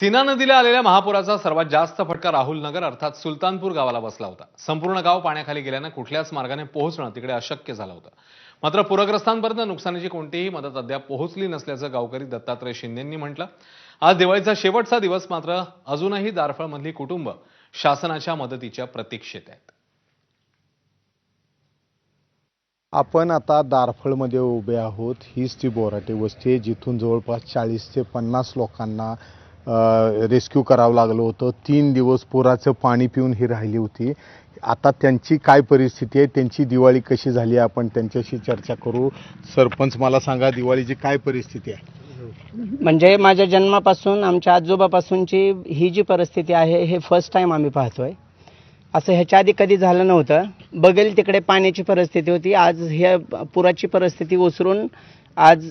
तिना नदीला आलेल्या महापुराचा सर्वात जास्त फटका राहुल नगर अर्थात सुलतानपूर गावाला बसला होता। संपूर्ण गाव पाण्याखाली गेल्याने कुठल्याच मार्गाने पोहोचणं तिकडे अशक्य झालं होतं। मात्र पूरग्रस्तांपर्यंत नुकसानीची कोणतीही मदत अद्याप पोहोचली नसल्याचं गावकरी दत्तात्रय शिंदेंनी म्हटलं। आज दिवाळीचा शेवटचा दिवस मात्र अजूनही दारफळमधली कुटुंब शासनाच्या मदतीच्या प्रतीक्षेत आहेत। आपण आता दारफळमध्ये उभे आहोत। हीच ती बोराटे वस्ती आहे जिथून जवळपास 40 ते 50 लोकांना रेस्क्यू करावं लागलं होतं। 3 दिवस पुराचं पाणी पिऊन ही राहिली होती। आता त्यांची काय परिस्थिती आहे, त्यांची दिवाळी कशी झाली, आपण त्यांच्याशी चर्चा करू। सरपंच, मला सांगा, दिवाळीची काय परिस्थिती आहे? म्हणजे माझ्या जन्मापासून आमच्या आजोबापासूनची ही जी परिस्थिती आहे हे फर्स्ट टाइम आम्ही पाहतोय। असं ह्याच्या आधी कधी झालं नव्हतं। बघेल तिकडे पाण्याची परिस्थिती होती, आज ह्या पुराची परिस्थिती ओसरून आज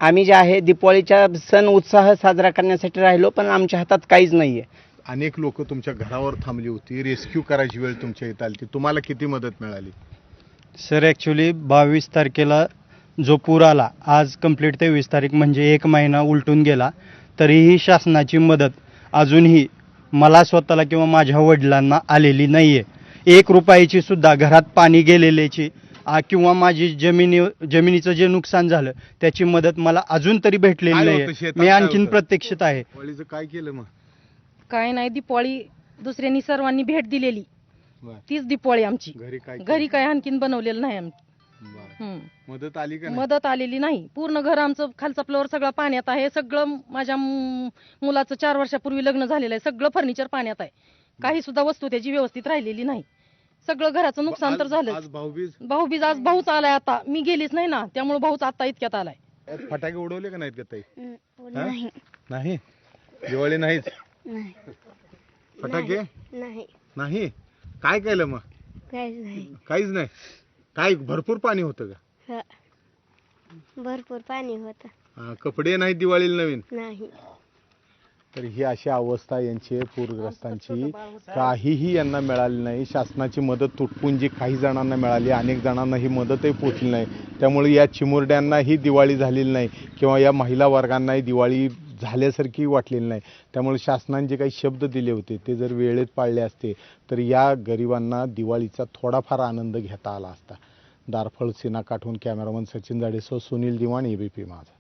आम्ही जे आहे दिवाळीचा सण उत्साह साजरा करण्यासाठी राहिलो, पण आमच्या हातात काहीच नाहीये। अनेक लोक तुमच्या घरावर थांबली होती, रेस्क्यू करायची वेळ तुमच्या इथं आली, तुम्हाला किती मदत मिळाली? सर ॲक्च्युली 22 तारखेला जो पूर आला, आज कंप्लीट 23 तारीख म्हणजे 1 महिना उलटून गेला, तरीही शासनाची मदत अजूनही मला स्वतःला किंवा माझ्या वडिलांना आलेली नाही आहे। 1 रुपयाची सुद्धा घरात पाणी गेलेल्याची किंवा माझी जमिनीचं जे नुकसान झालं त्याची मदत मला अजून तरी भेटलेली नाही। मी आणखीन प्रतीक्षेत आहे। दिवाळीचं काय केलं मग? काय नाही, दिवाळी दुसऱ्यांनी सर्वांनी भेट दिलेली, तीच दिवाळी आमची। घरी काय आणखीन बनवलेलं नाही आम्ही। मदत आली का? मदत आलेली नाही। पूर्ण घर आमचं खालचा फ्लोअर सगळं पाण्यात आहे। सगळं माझ्या मुलाचं 4 वर्षापूर्वी लग्न झालेलं आहे, सगळं फर्निचर पाण्यात आहे। काही सुद्धा वस्तू त्याची व्यवस्थित राहिलेली नाही। सगळं घराचं नुकसान तर झालं। भाऊबीज आज भाऊच आलाय, आता मी गेलीच नाही ना, त्यामुळे भाऊच आता इतक्यात आलाय। फटाके उडवले का नाहीत का ताई? नाही, दिवाळी नाहीच। फटाके नाही? काय केलं मग? काहीच नाही। काय भरपूर पाणी होतं का? भरपूर पाणी होतं। कपडे नाही दिवाळीला नवीन? नाही। तर ही अशी अवस्था यांची पूरग्रस्तांची, काहीही यांना मिळाली नाही। शासनाची मदत तुटपुंजी जी काही जणांना मिळाली, अनेक जणांना ही मदतही पोचली नाही। त्यामुळे या चिमुरड्यांनाही दिवाळी झालेली नाही किंवा या महिला वर्गांनाही दिवाळी झाल्यासारखी वाटलेली नाही। त्यामुळे शासनाने जे काही शब्द दिले होते ते जर वेळेत पाळले असते तर या गरिबांना दिवाळीचा थोडाफार आनंद घेता आला असता। दारफळ सीना काठून कॅमेरामन सचिन जाडेसह सुनील दिवाण, ABP माझा।